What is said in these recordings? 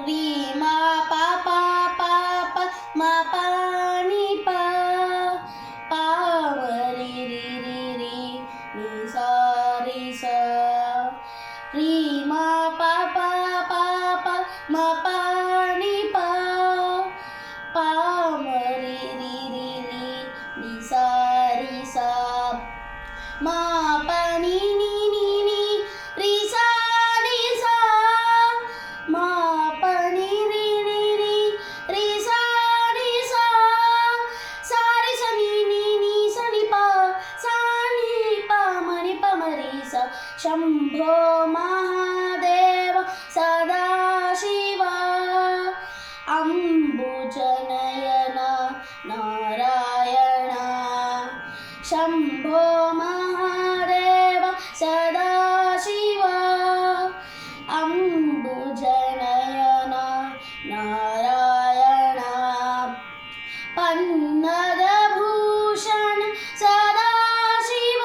ರಿ ಮಾ ಪಾ ಪಾ ಪಾ ಪ ಮ ಪ ನಿ ಪ ಪಾ ಮ ರಿ ರಿ ರಿ ರಿ ನಿ ಸಾ ರಿ ಸ ರಿ ಮಾ ಪಾ ಪಾ ಪಾ ಪ ಮ ಪ ನಿ ಪ ಪಾ ಮ ರಿ ರಿ ರಿ ರಿ ನಿ ಸಾ ರಿ ಸ ಮಾ ಪ ನಿ ನಿ ನಿ ನಿ ರಿ ಸಾ ರಿ ಸಾ ಮಾ ಪ ನಿ ರಿ ರಿ ರಿ ರಿ ಸಾ ರಿ ಸಾ ಸಾ ರಿ ಸ ನಿ ನಿ ನಿ ಸ ನಿ ಪ ಸಾ ನಿ ಪ ಮ ನಿ ಪ ಮ ರಿ ಸ ಶಂಭೋ ಮಹಾದೇವ ಸದಾಶಿವ ಅಂಬುಜನಯನ ನಾರಾಯಣ ಶಂಭೋ ಮಹಾದೇವ ಸದಾಶಿವ ಅಂಬುಜನಯನ ನಾರಾಯಣ ಪನ್ನಗ ಭೂಷಣ ಸದಾಶಿವ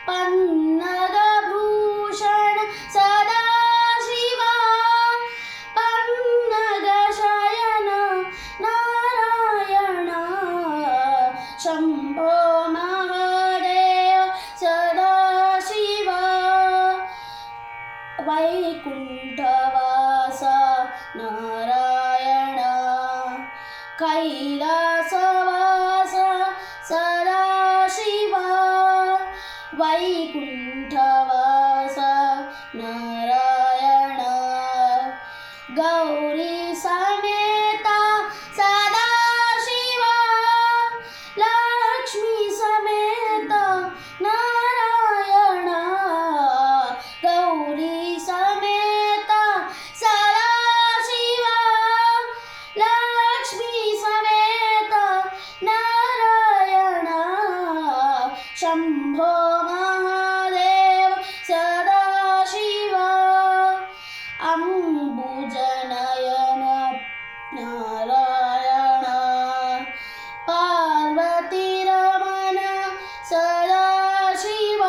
ಪನ್ನಗ ಭೂಷಣ ಸದಾಶಿವ ಪನ್ನಗ ಶಯನ ನಾರಾಯಣ ಶಂಭೋ ಮಹಾದೇವ ಸದಾಶಿವ ವೈಕುಂಠವಾಸ ನಾರಾಯಣ ಕೈಲಾಸವಾಸ ಸದಾಶಿವ ವೈಕುಂಠವಾಸ ನಾರಾಯಣ ಗೌರಿ ಸಮೇತ ಸದಾಶಿವ ಲಕ್ಷ್ಮೀ ಸಮೇತ ನಾರಾಯಣ ಗೌರಿ ಸಮೇತ ಸದಾಶಿವ ಲಕ್ಷ್ಮೀ ಸಮೇತ ನಾರಾಯಣ ಶಂಭೋ ಮಹಾದೇವ ಸದಾಶಿವ ಅಂಬುಜನಯನ ನಾರಾಯಣ ಪಾರ್ವತಿ ರಮಣ ಸದಾಶಿವ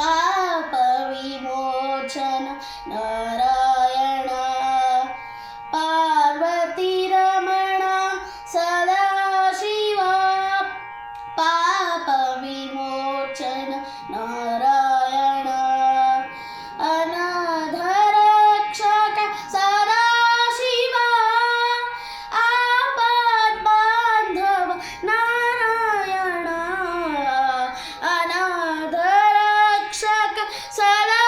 ಪಾಪ ವಿಮೋಚನ ನಾರಾಯಣ ಪಾರ್ವತಿ ರಮಣ ಸದಾಶಿವ ಪಾಪ ವಿಮೋಚನ ನಾರಾಯಣ ಅನಾಥ ರಕ್ಷಕ ಸದಾಶಿವ ಆಪದ್ ಬಾಂಧವ ನಾರಾಯಣ ಅನಾಥ ರಕ್ಷಕ ಸದಾ